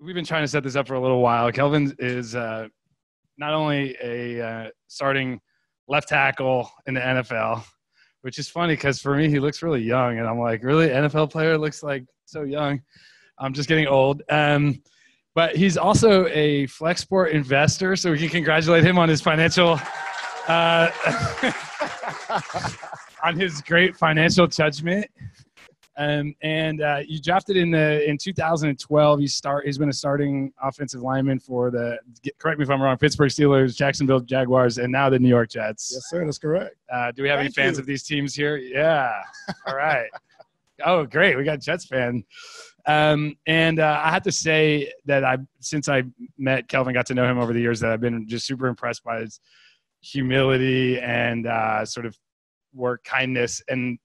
we've been trying to set this up for a little while. Kelvin is not only a starting left tackle in the NFL, which is funny because for me, he looks really young. And I'm like, really? NFL player looks like so young. I'm just getting old. But he's also a Flexport investor, so we can congratulate him on his financial on his great financial judgment. And you drafted in 2012. He's been a starting offensive lineman for correct me if I'm wrong, Pittsburgh Steelers, Jacksonville Jaguars, and now the New York Jets. Yes, sir. That's correct. Do we have any fans of these teams here? Yeah. All right. Oh, great. We got a Jets fan. I have to say that since I met Kelvin, got to know him over the years, that I've been just super impressed by his humility and sort of work kindness. And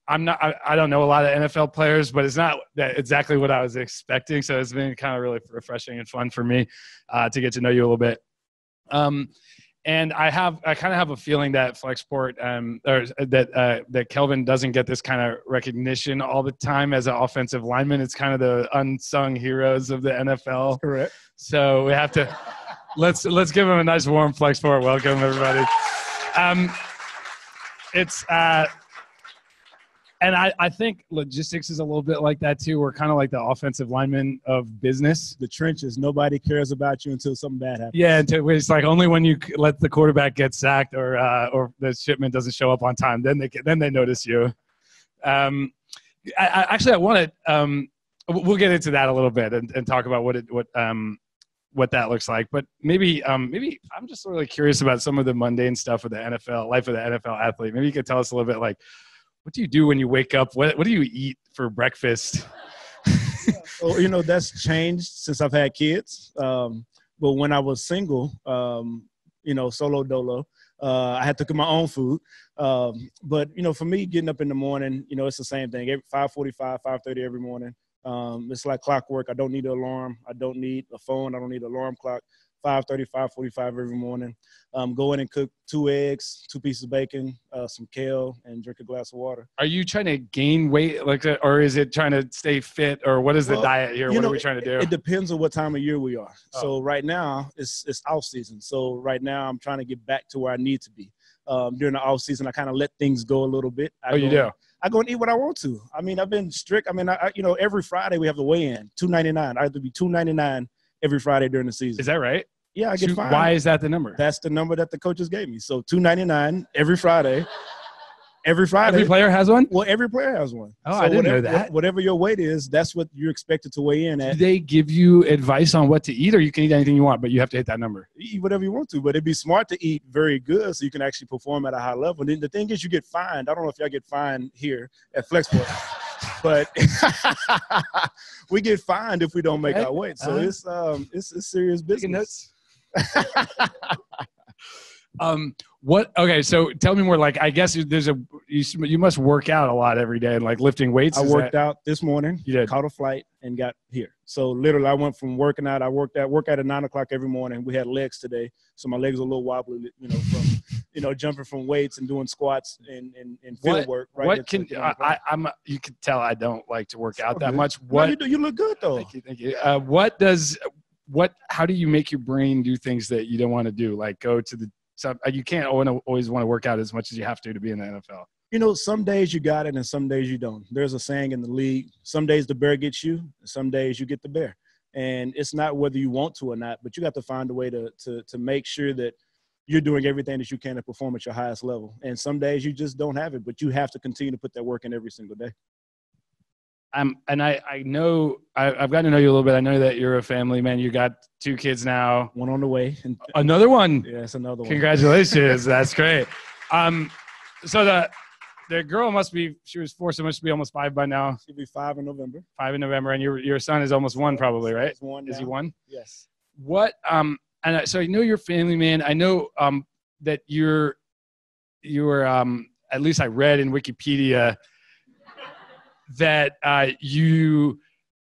I don't know a lot of NFL players, but it's not exactly what I was expecting. So it's been kind of really refreshing and fun for me to get to know you a little bit. And I kind of have a feeling that Flexport, that Kelvin doesn't get this kind of recognition all the time as an offensive lineman. It's kind of the unsung heroes of the NFL. Correct. So we have to let's give him a nice warm Flexport welcome, everybody. And I think logistics is a little bit like that too. We're kind of like the offensive lineman of business. The trenches. Nobody cares about you until something bad happens. Yeah, it's like only when you let the quarterback get sacked or the shipment doesn't show up on time, then they notice you. I want to. We'll get into that a little bit and talk about what that looks like. But maybe I'm just really curious about some of the mundane stuff of the NFL life of the NFL athlete. Maybe you could tell us a little bit like, what do you do when you wake up? What do you eat for breakfast? Well, that's changed since I've had kids. But when I was single, solo dolo, I had to cook my own food. But for me, getting up in the morning, it's the same thing. 5:45, 5:30 every morning. It's like clockwork. I don't need an alarm. I don't need a phone. I don't need an alarm clock. 5:30, 5:45 every morning. Go in and cook 2 eggs, 2 pieces of bacon, some kale, and drink a glass of water. Are you trying to gain weight, or is it trying to stay fit, or what is the diet here? What are we trying to do? It depends on what time of year we are. Oh. So right now it's off season. So right now I'm trying to get back to where I need to be. During the off season, I kind of let things go a little bit. You do? I go and eat what I want to. I mean, I've been strict. I mean, every Friday we have the weigh-in, $2.99. I have to be $2.99 every Friday during the season. Is that right? Yeah, I get fined. Why is that the number? That's the number that the coaches gave me. So $2.99 every Friday. Every Friday. Every player has one? Well, every player has one. Oh, so I didn't know that. Whatever your weight is, that's what you're expected to weigh in at. Do they give you advice on what to eat, or you can eat anything you want, but you have to hit that number? Eat whatever you want to, but it'd be smart to eat very good so you can actually perform at a high level. And then the thing is, you get fined. I don't know if y'all get fined here at Flexport, but we get fined if we don't make our weight. So it's serious business. Okay, so tell me more. Like, I guess you must work out a lot every day, and like lifting weights. I worked out this morning. You did. Caught a flight and got here. So literally, I went from working out. I work out at 9 o'clock every morning. We had legs today, so my legs are a little wobbly. From jumping from weights and doing squats and field work. Right. You can tell I don't like to work out that much. No, you do. You look good though. Thank you. How do you make your brain do things that you don't want to do? Like go to the. So you can't always want to work out as much as you have to be in the NFL. Some days you got it and some days you don't. There's a saying in the league, some days the bear gets you, and some days you get the bear. And it's not whether you want to or not, but you got to find a way to make sure that you're doing everything that you can to perform at your highest level. And some days you just don't have it, but you have to continue to put that work in every single day. And I know I've gotten to know you a little bit. I know that you're a family man. You got 2 kids now. One on the way. Another one. Yes, another one. Congratulations. That's great. So the girl she was 4, so must be almost 5 by now. She'll be 5 in November. 5 in November, and your son is almost 1 probably, right? He's 1 now. Is he 1? Yes. What so I know you're a family man. I know that you were at least I read in Wikipedia that you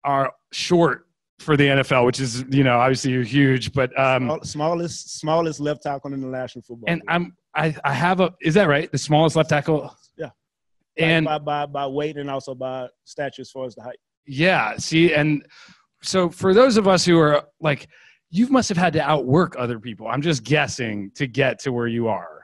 are short for the NFL, which is, obviously you're huge, but smallest left tackle in the National Football League. And I have is that right? The smallest left tackle? Yeah. And by weight and also by stature as far as the height. Yeah. See, and So for those of us who are like, you must have had to outwork other people. I'm just guessing to get to where you are.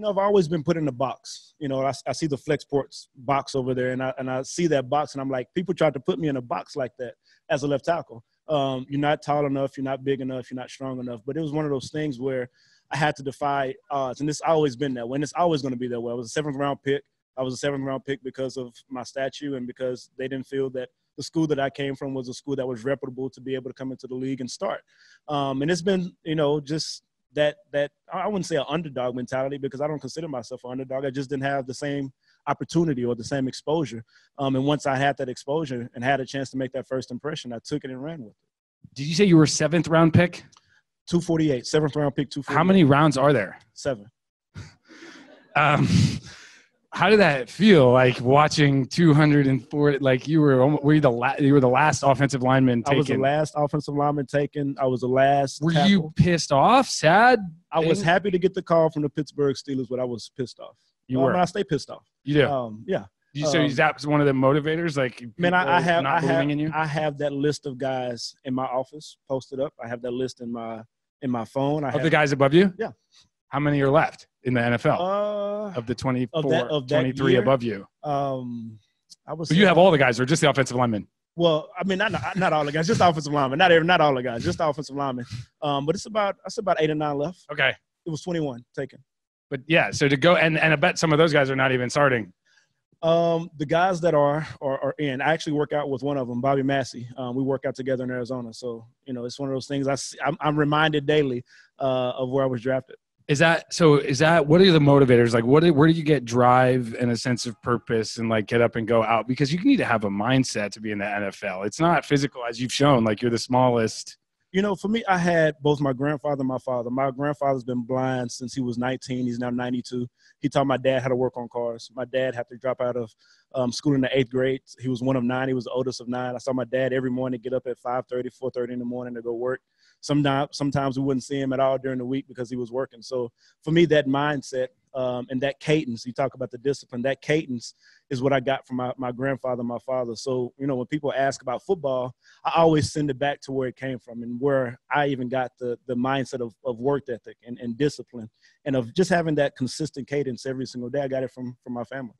I've always been put in a box. I see the Flexport box over there, and I see that box, and I'm like, people tried to put me in a box like that as a left tackle. You're not tall enough, you're not big enough, you're not strong enough. But it was one of those things where I had to defy odds, and it's always been that way, and it's always going to be that way. I was a 7th-round pick. I was a 7th-round pick because of my stature and because they didn't feel that the school that I came from was a school that was reputable to be able to come into the league and start. And it's been, just that I wouldn't say an underdog mentality, because I don't consider myself an underdog. I just didn't have the same opportunity or the same exposure. And once I had that exposure and had a chance to make that first impression, I took it and ran with it. Did you say you were a 7th-round pick? 248, 7th-round pick, 248. How many rounds are there? 7. How did that feel, like watching 240? Like you were the last offensive lineman taken. I was the last offensive lineman taken. I was the last. Were tackle. You pissed off? Sad? I was happy to get the call from the Pittsburgh Steelers, but I was pissed off. You were. I stay pissed off. You do. Yeah. So is that one of the motivators? Like, man, I have that list of guys in my office posted up. I have that list in my phone. The guys above you? Yeah. How many are left in the NFL of the 24, 23 year? Above you? You have all the guys, or just the offensive linemen? Well, I mean, not all the guys, just offensive linemen. Not all the guys, just offensive linemen. But it's about 8 or 9 left. Okay. It was 21 taken. But yeah, so to go and I bet some of those guys are not even starting. The guys that are in, I actually work out with one of them, Bobby Massey. We work out together in Arizona. So, it's one of those things I'm reminded daily of where I was drafted. Is that what are the motivators? Like, where do you get drive and a sense of purpose and like get up and go out? Because you need to have a mindset to be in the NFL. It's not physical, as you've shown, like you're the smallest. For me, I had both my grandfather and my father. My grandfather's been blind since he was 19. He's now 92. He taught my dad how to work on cars. My dad had to drop out of school in the 8th grade. He was one of 9. He was the oldest of 9. I saw my dad every morning get up at 5:30, 4:30 in the morning to go work. Sometimes we wouldn't see him at all during the week because he was working. So for me, that mindset and that cadence, you talk about the discipline, that cadence is what I got from my grandfather and my father. So, when people ask about football, I always send it back to where it came from and where I even got the mindset of work ethic and discipline and of just having that consistent cadence every single day. I got it from my family.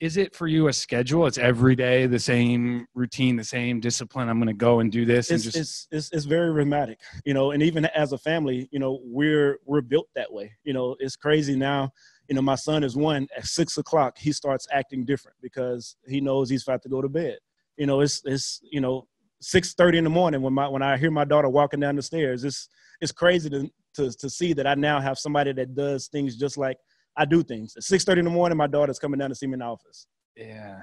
Is it for you a schedule? It's every day, the same routine, the same discipline. I'm going to go and do this. It's very rheumatic, and even as a family, we're built that way. It's crazy now. My son is 1 at 6 o'clock. He starts acting different because he knows he's about to go to bed. It's 6:30 in the morning when I hear my daughter walking down the stairs. It's crazy to see that I now have somebody that does things just like I do things. At 6:30 in the morning, my daughter's coming down to see me in the office. Yeah.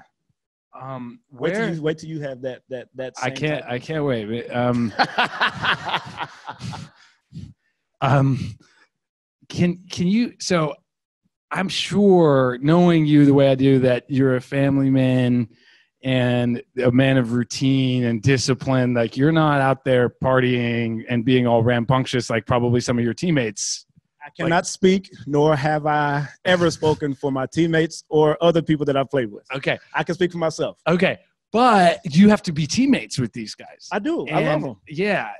Wait till you have that. Same I can't wait. Can you? So, I'm sure, knowing you the way I do, that you're a family man and a man of routine and discipline. Like, you're not out there partying and being all rambunctious like probably some of your teammates. I cannot speak, nor have I ever spoken for my teammates or other people that I've played with. Okay. I can speak for myself. Okay. But you have to be teammates with these guys. I do. I love them. Yeah.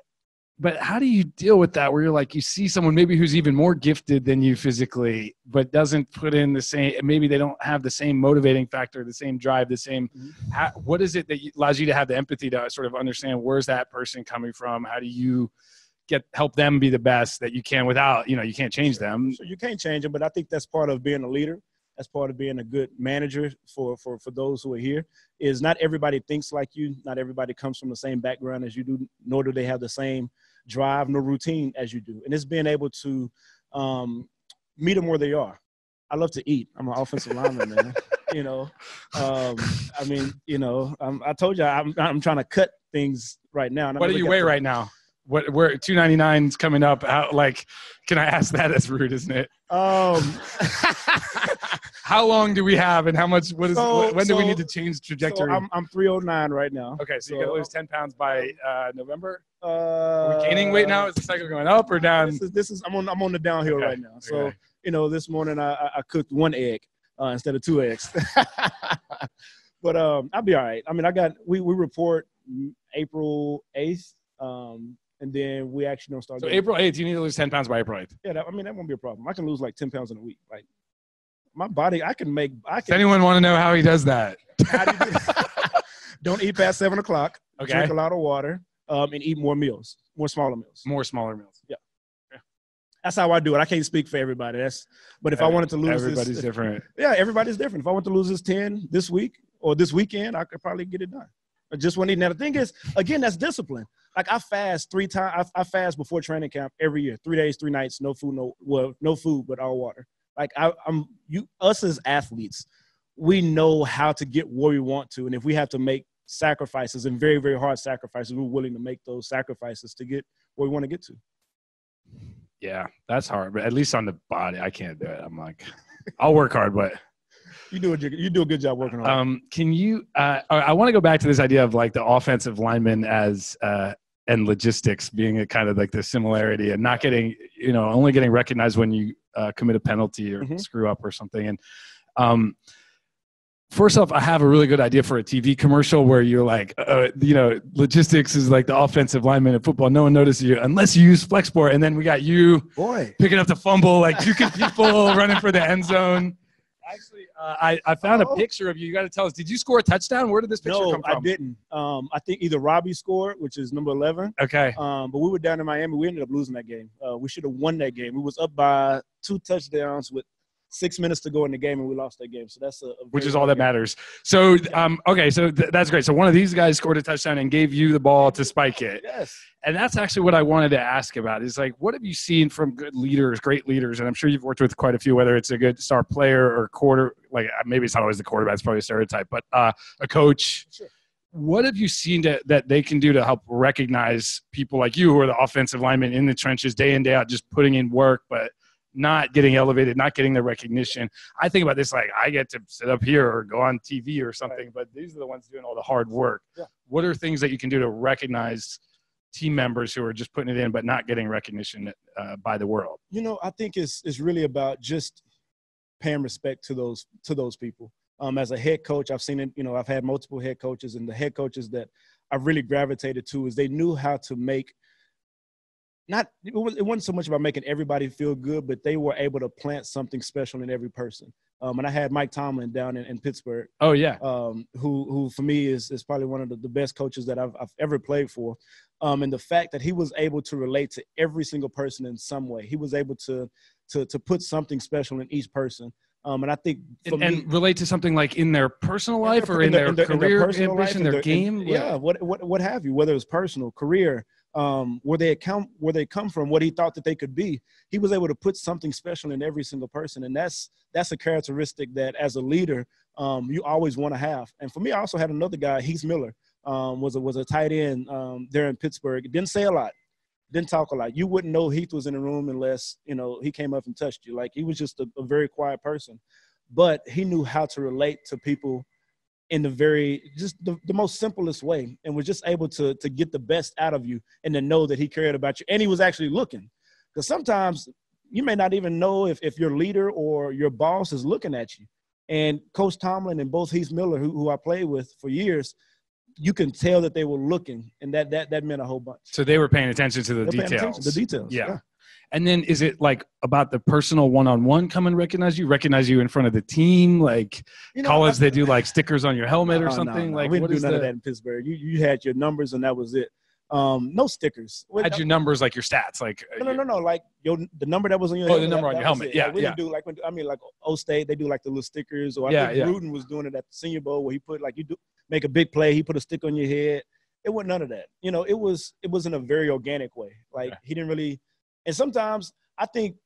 But how do you deal with that where you're like, you see someone maybe who's even more gifted than you physically, but doesn't put in the same, maybe they don't have the same motivating factor, the same drive, the same, what is it that allows you to have the empathy to sort of understand where's that person coming from? How do you help them be the best that you can without, you can't change them. So you can't change them, but I think that's part of being a leader. That's part of being a good manager for those who are here, is not everybody thinks like you. Not everybody comes from the same background as you do, nor do they have the same drive nor routine as you do. And it's being able to meet them where they are. I love to eat. I'm an offensive lineman, man. I told you I'm trying to cut things right now. What do you weigh right now? Where 299 is coming up? Can I ask that? That's rude, isn't it? How long do we have, and how much? When do we need to change trajectory? So I'm 309 right now. Okay, so you got to lose 10 pounds by November. Are we gaining weight now? Is the cycle going up or down? This is I'm on the downhill right now. So this morning I cooked 1 egg instead of 2 eggs. But I'll be all right. I mean, we report April 8th. And then we actually don't start. So April 8th, you need to lose 10 pounds by April 8th. Yeah, that won't be a problem. I can lose like 10 pounds in a week. Like my body, I can. Does anyone want to know how he does that? How do you do that? Don't eat past 7 o'clock. Okay. Drink a lot of water, and eat more meals, more smaller meals. More smaller meals. Yeah. That's how I do it. I can't speak for everybody. But if I wanted to lose everybody's different. Yeah, everybody's different. If I want to lose this 10 this week or this weekend, I could probably get it done. I just want to eat. Now, the thing is, again, that's discipline. Like I fast 3 times. I fast before training camp every year, 3 days, 3 nights, no food, no food, but all water. Like us as athletes, we know how to get where we want to. And if we have to make sacrifices and very, very hard sacrifices, we're willing to make those sacrifices to get where we want to get to. Yeah, that's hard. But at least on the body, I can't do it. I'm like, I'll work hard, but you do a good job working hard. Can you? I want to go back to this idea of like the offensive lineman as and logistics being a kind of like the similarity and not getting, only getting recognized when you commit a penalty or screw up or something. And first off, I have a really good idea for a TV commercial where you're like, logistics is like the offensive lineman in football. No one notices you unless you use Flexport. And then we got you picking up the fumble, like juking people, running for the end zone. Actually, I found a picture of you. You got to tell us, did you score a touchdown? Where did this picture come from? No, I didn't. I think either Robbie scored, which is number 11. Okay. But we were down in Miami. We ended up losing that game. We should have won that game. We was up by 2 touchdowns with 6 minutes to go in the game, and we lost that game. So that's which is all that matters. So, okay, so that's great. So one of these guys scored a touchdown and gave you the ball to spike it. Yes. And that's actually what I wanted to ask about is like, what have you seen from good leaders, great leaders? And I'm sure you've worked with quite a few, whether it's a good star player or like maybe it's not always the quarterback, it's probably a stereotype, but a coach. Sure. What have you seen that they can do to help recognize people like you who are the offensive linemen in the trenches day in, day out, just putting in work, but not getting elevated, not getting the recognition? I think about this like I get to sit up here or go on TV or something, right, but these are the ones doing all the hard work. Yeah. What are things that you can do to recognize team members who are just putting it in but not getting recognition by the world? I think it's really about just paying respect to those people. As a head coach, I've seen it. I've had multiple head coaches, and the head coaches that I've really gravitated to is they knew how to make. It wasn't so much about making everybody feel good, but they were able to plant something special in every person. And I had Mike Tomlin down in Pittsburgh. Oh yeah. Who for me is probably one of the best coaches that I've ever played for. And the fact that he was able to relate to every single person in some way, he was able to put something special in each person. And I think and relate to something like in their personal life or in their career, ambition, their game. Yeah, what have you, whether it's personal, career. Where they come from, what he thought that they could be, he was able to put something special in every single person, and that's a characteristic that as a leader you always want to have. And for me, I also had another guy, Heath Miller, was a tight end there in Pittsburgh. Didn't say a lot, didn't talk a lot. You wouldn't know Heath was in the room unless he came up and touched you. Like he was just a very quiet person, but he knew how to relate to people in the most simplest way, and was just able to get the best out of you and to know that he cared about you. And he was actually looking, because sometimes you may not even know if your leader or your boss is looking at you. And Coach Tomlin and both Heath Miller, who I played with for years, you can tell that they were looking, and that meant a whole bunch. So they were paying attention to the details. The details. Yeah. And then is it like about the personal one-on-one come and recognize you in front of the team? Like college, they do like stickers on your helmet or something? No. Like we didn't do none of that in Pittsburgh. You had your numbers and that was it. No stickers. Had your numbers, like your stats? Like No. Like the number that was on your helmet. Oh, the number on your helmet. Yeah, we didn't do like O State, they do like the little stickers. Or I think Gruden was doing it at the Senior Bowl where he put like make a big play, he put a stick on your head. It wasn't none of that. It was in a very organic way. Like he didn't really. And sometimes I think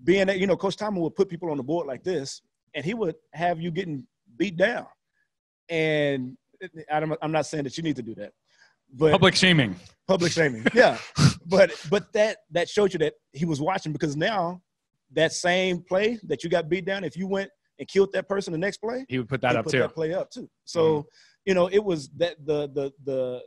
being that, Coach Tomlin would put people on the board like this, and he would have you getting beat down. And I'm not saying that you need to do that. But public shaming, yeah. But that showed you that he was watching, because now that same play that you got beat down, if you went and killed that person the next play, he would put that play up too. So it was that the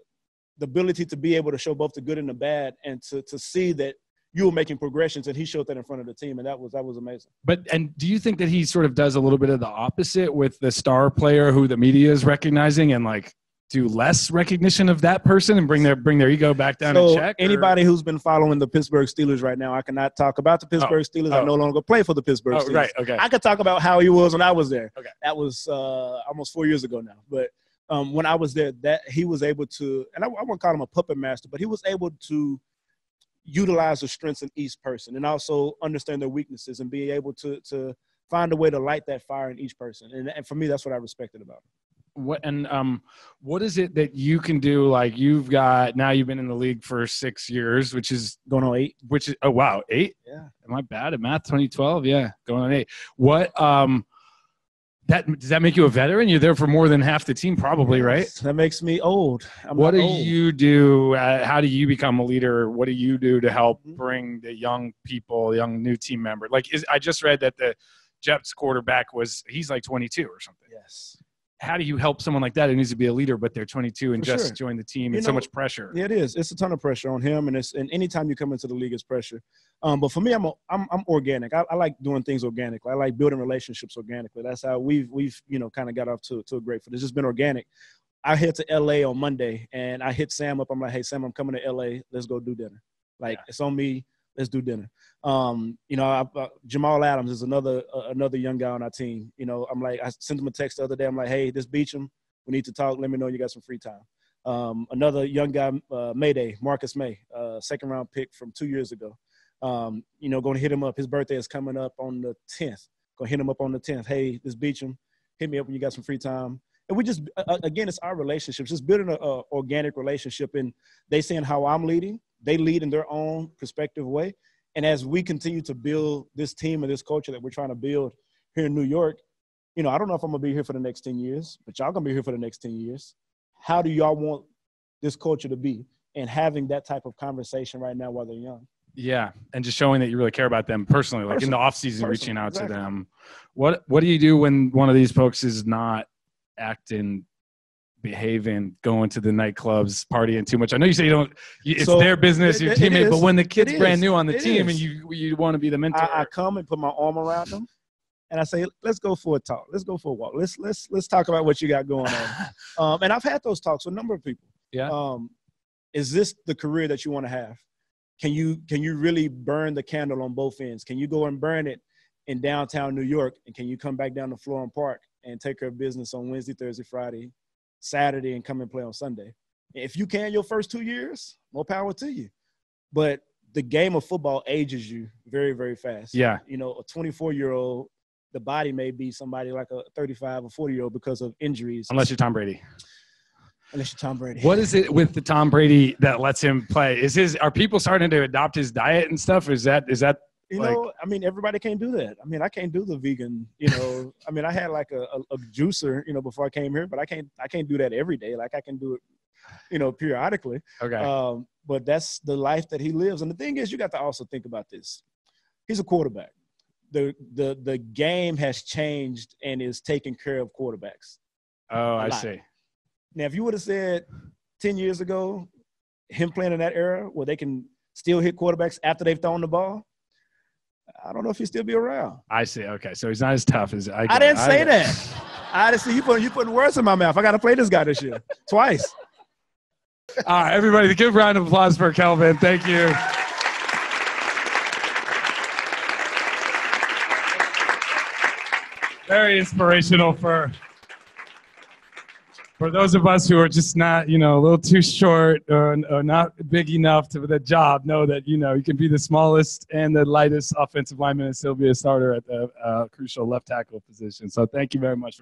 ability to be able to show both the good and the bad, and to see that you were making progressions, and he showed that in front of the team, and that was amazing. And do you think that he sort of does a little bit of the opposite with the star player who the media is recognizing, and like do less recognition of that person and bring their ego back down in check? Anybody who's been following the Pittsburgh Steelers right now, I cannot talk about the Pittsburgh Steelers. I no longer play for the Pittsburgh Steelers. Right, okay. I could talk about how he was when I was there. Okay. That was almost 4 years ago now. But when I was there, that he was able to, and I won't call him a puppet master, but he was able to utilize the strengths in each person and also understand their weaknesses and be able to find a way to light that fire in each person. And for me, that's what I respected about him. What is it that you can do? Like you've been in the league for 6 years, which is going on 8. Which is 8? Yeah. Am I bad at math? 2012, yeah, going on 8. What does that make you a veteran? You're there for more than half the team, probably, right? That makes me old. What do you do? How do you become a leader? What do you do to help bring the young people, young new team member? I just read that the Jets quarterback he's like 22 or something. Yes. How do you help someone like that who needs to be a leader, but they're 22 and just joined the team? It's so much pressure. Yeah, it is. It's a ton of pressure on him, and anytime you come into the league, it's pressure. But for me, I'm organic. I like doing things organically. I like building relationships organically. That's how we've kind of got off to a great foot. It's just been organic. I head to LA on Monday, and I hit Sam up. I'm like, hey, Sam, I'm coming to LA. Let's go do dinner. It's on me. Let's do dinner. Jamal Adams is another young guy on our team. I'm like, I sent him a text the other day. I'm like, hey, this Beachum, we need to talk. Let me know you got some free time. Another young guy, Marcus May, second round pick from 2 years ago. Going to hit him up. His birthday is coming up on the 10th. Going to hit him up on the 10th. Hey, this Beachum, hit me up when you got some free time. And we just, again, it's our relationships, just building an organic relationship. And they saying how I'm leading. They lead in their own perspective way. And as we continue to build this team and this culture that we're trying to build here in New York, I don't know if I'm going to be here for the next 10 years, but y'all going to be here for the next 10 years. How do y'all want this culture to be? And having that type of conversation right now while they're young. Yeah, and just showing that you really care about them personally, like in the offseason, reaching out to them. What do you do when one of these folks is not acting, behaving, going to the nightclubs, partying too much? I know you say it's their business, your teammate, but when the kid's brand new on the team and you want to be the mentor. I come and put my arm around them and I say, let's go for a talk. Let's go for a walk. Let's talk about what you got going on. And I've had those talks with a number of people. Yeah. Is this the career that you want to have? Can you really burn the candle on both ends? Can you go and burn it in downtown New York? And can you come back down to Florham Park and take care of business on Wednesday, Thursday, Friday, Saturday, and come and play on Sunday? If you can your first 2 years, more power to you. But the game of football ages you very, very fast. Yeah. A 24-year-old, the body may be somebody like a 35 or 40-year-old because of injuries. Unless you're Tom Brady. What is it with the Tom Brady that lets him play? Are people starting to adopt his diet and stuff? Is that everybody can't do that. I can't do the vegan, I had like a juicer, before I came here, but I can't do that every day. Like I can do it, periodically. Okay. But that's the life that he lives. And the thing is, you got to also think about this. He's a quarterback. The game has changed and is taking care of quarterbacks. Oh, I see. Now, if you would have said 10 years ago, him playing in that era where they can still hit quarterbacks after they've thrown the ball, I don't know if he'll still be around. I see. Okay, so he's not as tough as I didn't say that. I just see you putting words in my mouth. I got to play this guy this year twice. All right, everybody, give a round of applause for Kelvin. Thank you. Very inspirational for those of us who are just not, a little too short or not big enough for the job. Know that, you can be the smallest and the lightest offensive lineman and still be a starter at the crucial left tackle position. So thank you very much.